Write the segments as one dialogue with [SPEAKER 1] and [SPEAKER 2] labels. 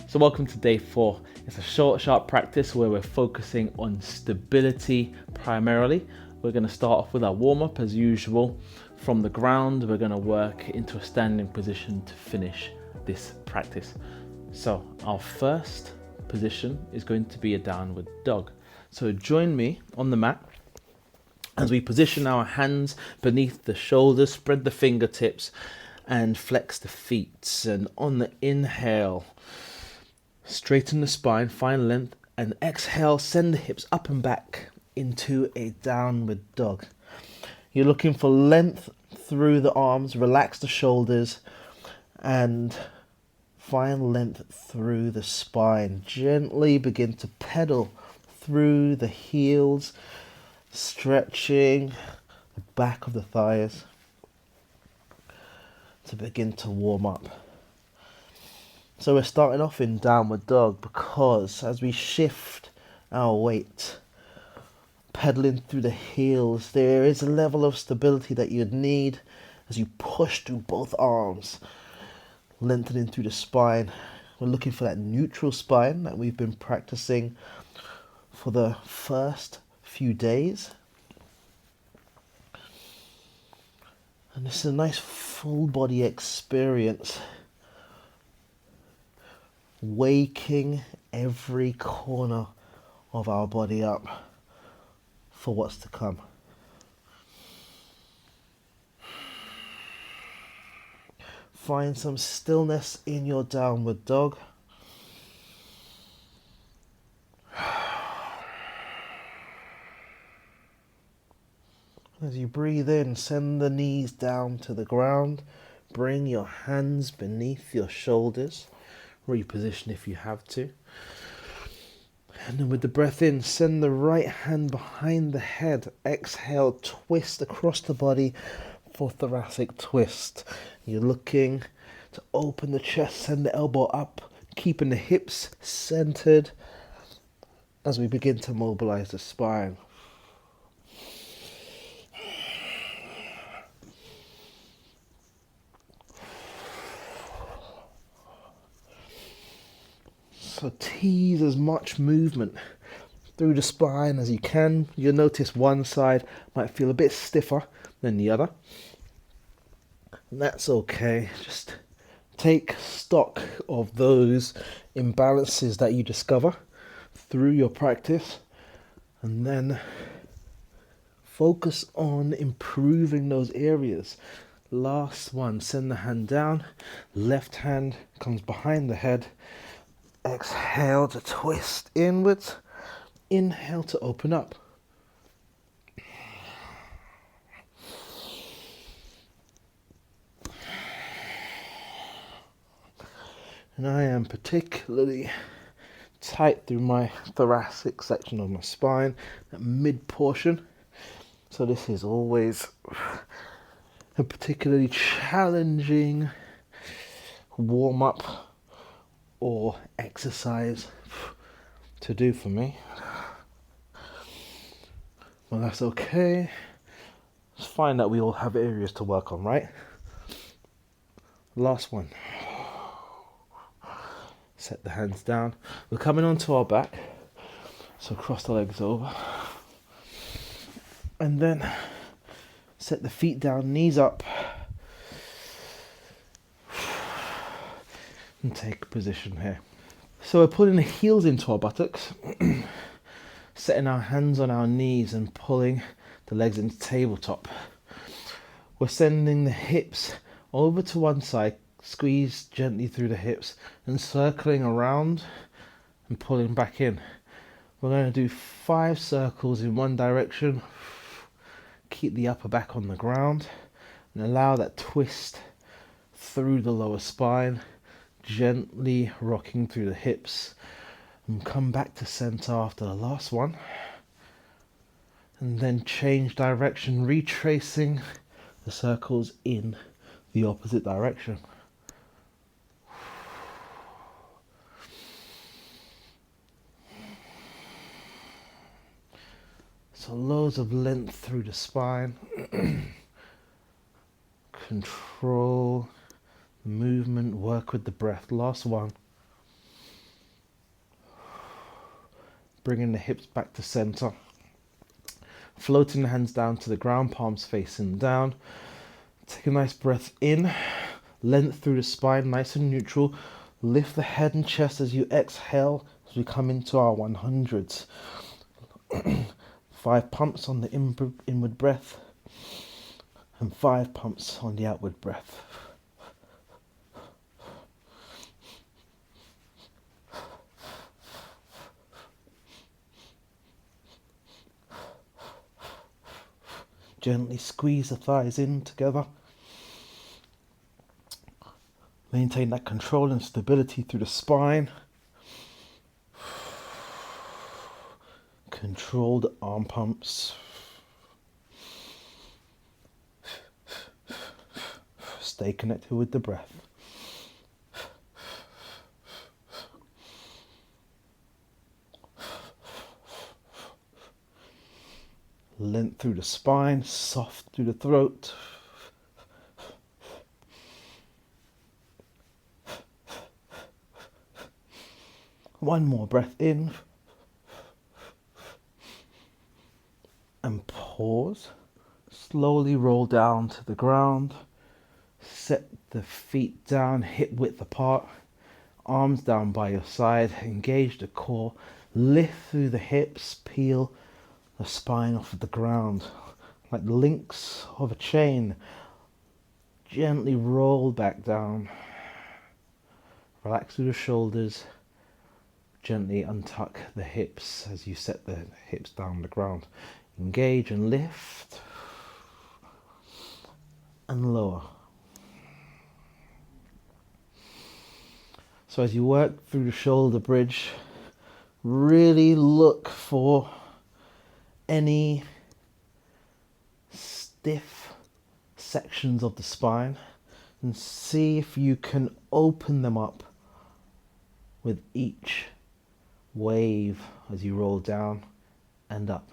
[SPEAKER 1] So welcome to day 4. It's a short, sharp practice where we're focusing on stability primarily. We're going to start off with our warm-up as usual. From the ground, we're going to work into a standing position to finish this practice. So our first position is going to be a downward dog. So join me on the mat as we position our hands beneath the shoulders, spread the fingertips and flex the feet. And on the inhale, straighten the spine, find length, and exhale, send the hips up and back into a downward dog. You're looking for length through the arms, relax the shoulders, and find length through the spine. Gently begin to pedal through the heels, stretching the back of the thighs to begin to warm up. So we're starting off in downward dog because as we shift our weight, pedaling through the heels, there is a level of stability that you'd need as you push through both arms, lengthening through the spine. We're looking for that neutral spine that we've been practicing for the first few days. And this is a nice full body experience, waking every corner of our body up for what's to come. Find some stillness in your downward dog. As you breathe in, send the knees down to the ground. Bring your hands beneath your shoulders. Reposition if you have to. And then with the breath in, send the right hand behind the head. Exhale, twist across the body for thoracic twist. You're looking to open the chest, send the elbow up, keeping the hips centered as we begin to mobilize the spine. So tease as much movement through the spine as you can. You'll notice one side might feel a bit stiffer than the other. And that's okay. Just take stock of those imbalances that you discover through your practice and then focus on improving those areas. Last one, send the hand down. Left hand comes behind the head. Exhale to twist inwards. Inhale to open up. And I am particularly tight through my thoracic section of my spine, that mid portion. So this is always a particularly challenging warm up or exercise to do for me. Well, that's okay. It's fine that we all have areas to work on, right? Last one. Set the hands down. We're coming onto our back. So cross the legs over. And then set the feet down, knees up. And take a position here. So we're pulling the heels into our buttocks, setting our hands on our knees and pulling the legs into tabletop. We're sending the hips over to one side, squeeze gently through the hips and circling around and pulling back in. We're going to do 5 circles in one direction. Keep the upper back on the ground and allow that twist through the lower spine. Gently rocking through the hips and come back to center after the last one, and then change direction, retracing the circles in the opposite direction. So loads of length through the spine. Control movement, work with the breath. Last one. bringing the hips back to center. Floating the hands down to the ground, palms facing down. Take a nice breath in, length through the spine, nice and neutral. Lift the head and chest as you exhale as we come into our 100s. 5 pumps on the inward breath and 5 pumps on the outward breath. Gently squeeze the thighs in together. Maintain that control and stability through the spine. Control the arm pumps. Stay connected with the breath. Length through the spine, soft through the throat. One more breath in. And pause. Slowly roll down to the ground. Set the feet down, hip width apart. Arms down by your side. Engage the core. Lift through the hips. Peel the spine off of the ground like links of a chain. Gently roll back down. Relax through the shoulders. Gently untuck the hips as you set the hips down the ground. Engage and lift and lower. So as you work through the shoulder bridge, really look for any stiff sections of the spine and see if you can open them up with each wave as you roll down and up.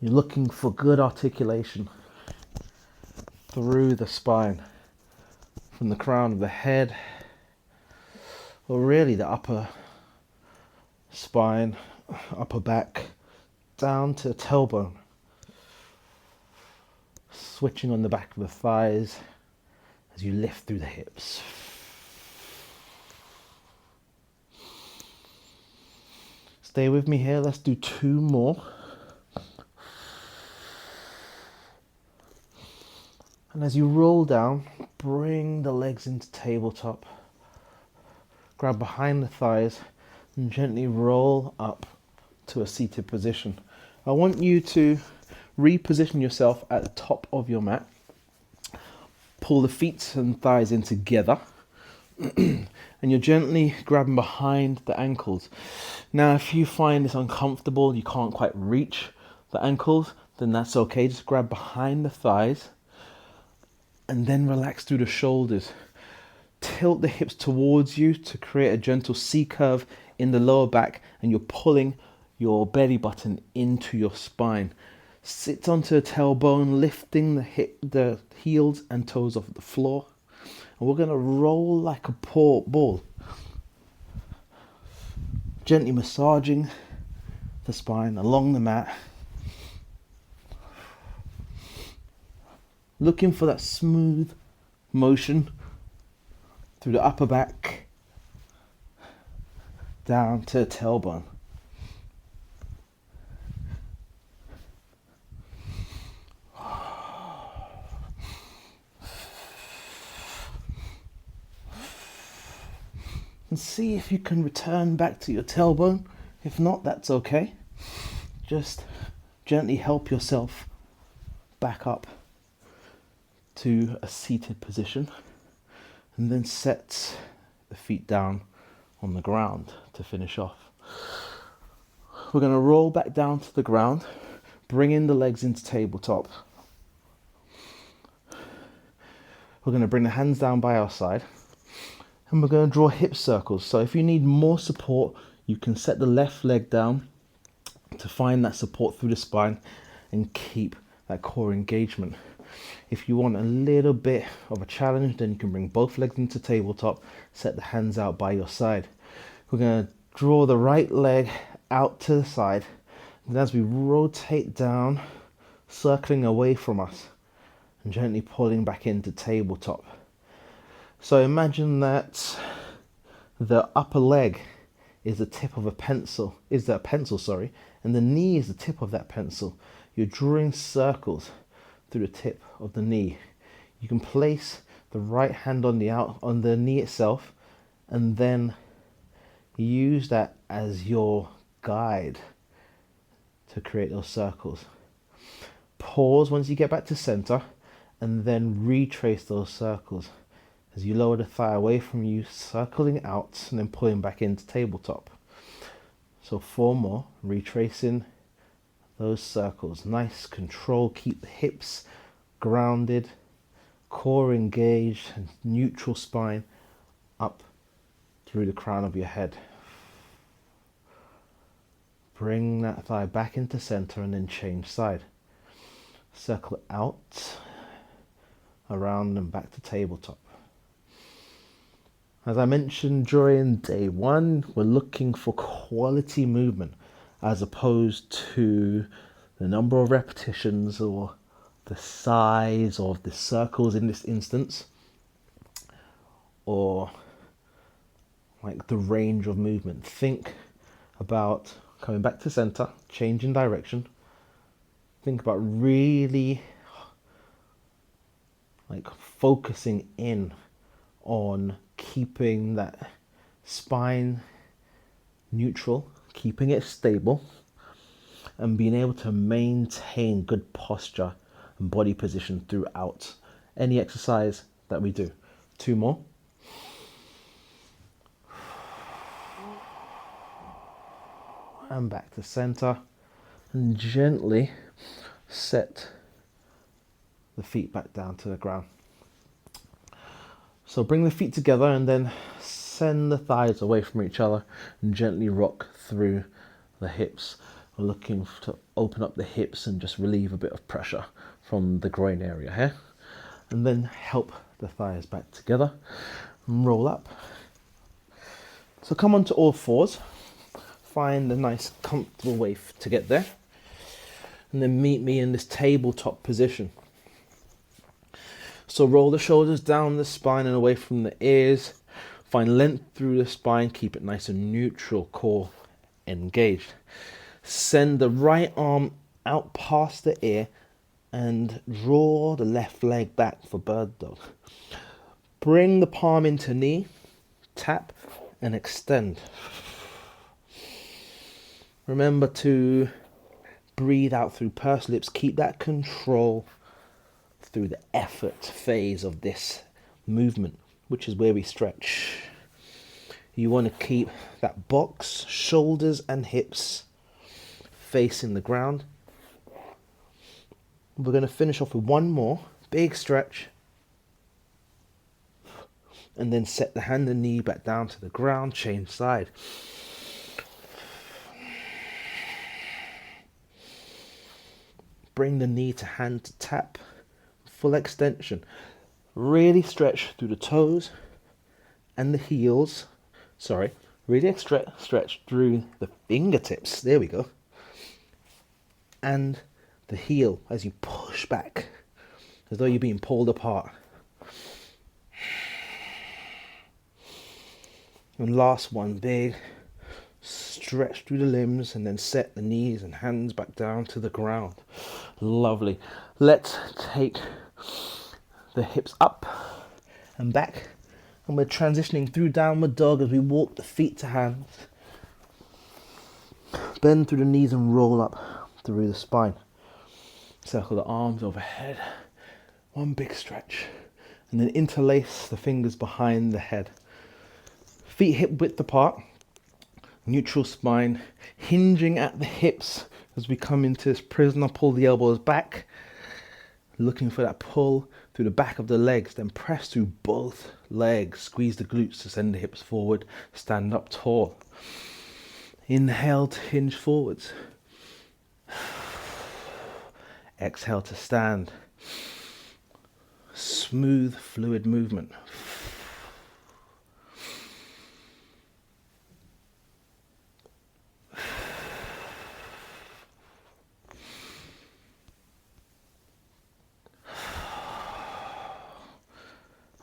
[SPEAKER 1] You're looking for good articulation through the spine, from the crown of the head, or really the upper spine, upper back, down to the tailbone. Switching on the back of the thighs as you lift through the hips. Stay with me here, let's do 2 more. And as you roll down, bring the legs into tabletop. Grab behind the thighs and gently roll up to a seated position. I want you to reposition yourself at the top of your mat. Pull the feet and thighs in together. And you're gently grabbing behind the ankles. Now, if you find this uncomfortable, you can't quite reach the ankles, then that's okay. Just grab behind the thighs and then relax through the shoulders. Tilt the hips towards you to create a gentle C curve in the lower back, and you're pulling your belly button into your spine. Sit onto the tailbone, lifting the heels and toes off the floor. And we're going to roll like a ball. Gently massaging the spine along the mat. Looking for that smooth motion through the upper back, down to the tailbone. And see if you can return back to your tailbone. If not, that's okay. Just gently help yourself back up to a seated position, and then set the feet down on the ground to finish off. We're going to roll back down to the ground, bringing the legs into tabletop. We're going to bring the hands down by our side, and we're going to draw hip circles. So if you need more support, you can set the left leg down to find that support through the spine and keep that core engagement. If you want a little bit of a challenge, then you can bring both legs into tabletop, set the hands out by your side. We're going to Draw the right leg out to the side. And as we rotate down, circling away from us and gently pulling back into tabletop. So imagine that the upper leg is the tip of a pencil, and the knee is the tip of that pencil. You're drawing circles through the tip of the knee. You can place the right hand on the knee itself, and then use that as your guide to create those circles. Pause once you get back to center, and then retrace those circles as you lower the thigh away from you, circling out and then pulling back into tabletop. So 4 more, retracing those circles. Nice control, keep the hips grounded, core engaged, and neutral spine up through the crown of your head. Bring that thigh back into center and then change side. Circle out, around and back to tabletop. As I mentioned during day 1, we're looking for quality movement as opposed to the number of repetitions or the size of the circles in this instance, or like the range of movement. Think about coming back to center, changing direction. Think about really like focusing in on keeping that spine neutral, keeping it stable, and being able to maintain good posture and body position throughout any exercise that we do. 2 more. And back to center, and gently set the feet back down to the ground. So bring the feet together and then send the thighs away from each other and gently rock through the hips. We're looking to open up the hips and just relieve a bit of pressure from the groin area here. And then help the thighs back together and roll up. So come onto all fours. Find a nice comfortable way to get there. And then meet me in this tabletop position. So roll the shoulders down the spine and away from the ears. Find length through the spine. Keep it nice and neutral, core engaged. Send the right arm out past the ear and draw the left leg back for bird dog. Bring the palm into knee, tap and extend. Remember to breathe out through pursed lips. Keep that control through the effort phase of this movement, which is where we stretch. You want to keep that box, shoulders and hips facing the ground. We're going to finish off with 1 more big stretch, and then set the hand and knee back down to the ground, change side. Bring the knee to hand to tap, full extension. Really stretch through the toes and the heels. Really stretch through the fingertips. There we go. And the heel as you push back, as though you're being pulled apart. And last one, big stretch through the limbs, and then set the knees and hands back down to the ground. Lovely. Let's take the hips up and back, and we're transitioning through downward dog as we walk the feet to hands. Bend through the knees and roll up through the spine. Circle the arms overhead. 1 big stretch, and then interlace the fingers behind the head. Feet hip width apart. Neutral spine, hinging at the hips as we come into this prisoner. Pull the elbows back, looking for that pull through the back of the legs, then press through both legs, squeeze the glutes to send the hips forward, stand up tall. Inhale to hinge forwards. Exhale to stand. Smooth, fluid movement.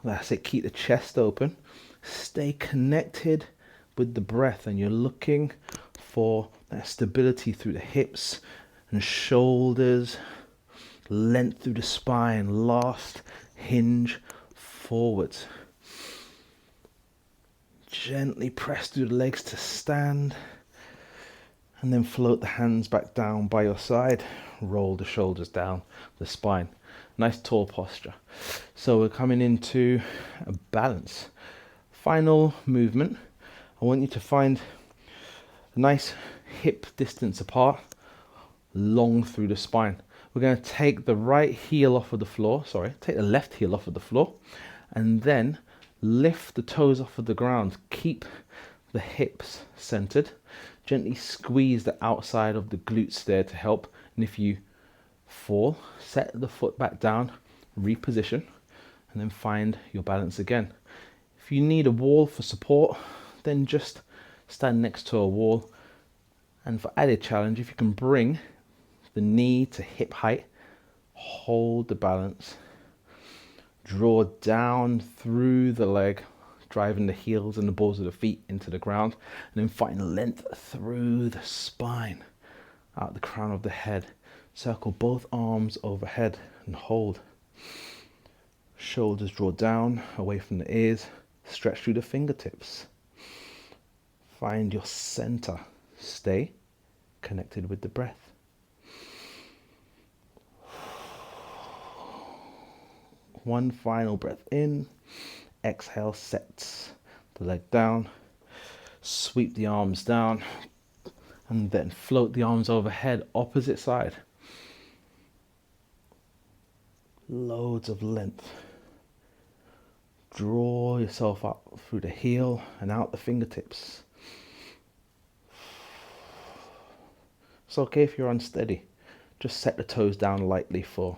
[SPEAKER 1] That's it, keep the chest open. Stay connected with the breath, and you're looking for that stability through the hips and shoulders, length through the spine, last hinge forwards. Gently press through the legs to stand, and then float the hands back down by your side. Roll the shoulders down the spine. Nice tall posture. So we're coming into a balance. Final movement. I want you to find a nice hip distance apart, long through the spine. We're going to take the right heel off of the floor, take the left heel off of the floor, and then lift the toes off of the ground. Keep the hips centered. Gently squeeze the outside of the glutes there to help. And if you fall, set the foot back down, reposition, and then find your balance again. If you need a wall for support, then just stand next to a wall. And for added challenge, if you can bring the knee to hip height, hold the balance, draw down through the leg, driving the heels and the balls of the feet into the ground, and then find length through the spine, out the crown of the head. Circle both arms overhead and hold. Shoulders draw down away from the ears, stretch through the fingertips. Find your center. Stay connected with the breath. One final breath in. Exhale, set the leg down. Sweep the arms down, and then float the arms overhead, opposite side. Loads of length. Draw yourself up through the heel and out the fingertips. It's okay if you're unsteady. Just set the toes down lightly for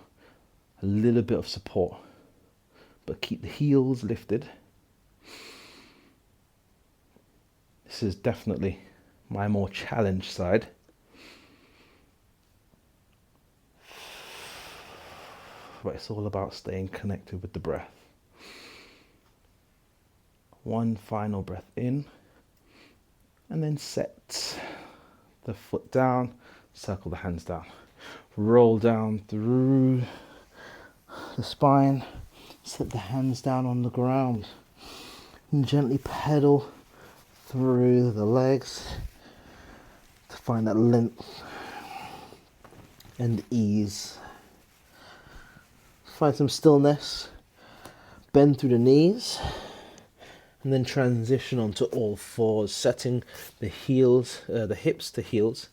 [SPEAKER 1] a little bit of support, but keep the heels lifted. This is definitely my more challenged side. But it's all about staying connected with the breath. One final breath in, and then set the foot down, circle the hands down. Roll down through the spine, set the hands down on the ground, and gently pedal through the legs to find that length and ease. Find some stillness, bend through the knees, and then transition onto all fours, setting the heels, the hips to heels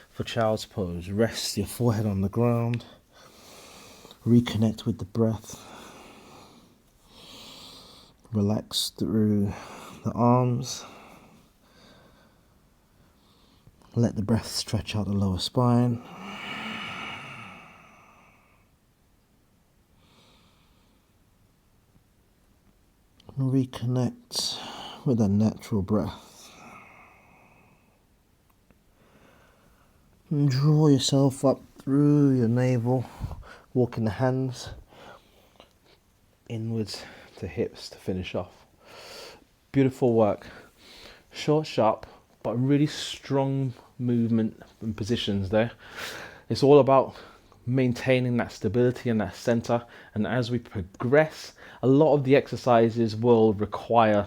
[SPEAKER 1] for child's pose. Rest your forehead on the ground, reconnect with the breath, relax through the arms, let the breath stretch out the lower spine. Reconnect with a natural breath. And draw yourself up through your navel, walking the hands inwards to hips to finish off. Beautiful work. Short, sharp, but really strong movement and positions there. It's all about maintaining that stability and that center, and as we progress, a lot of the exercises will require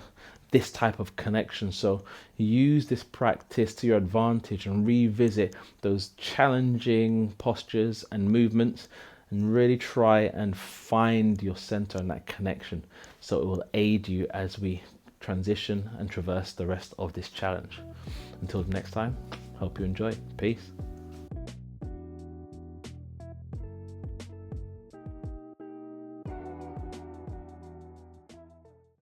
[SPEAKER 1] this type of connection. So use this practice to your advantage and revisit those challenging postures and movements, and really try and find your center and that connection, so it will aid you as we transition and traverse the rest of this challenge. Until next time, hope you enjoy. Peace.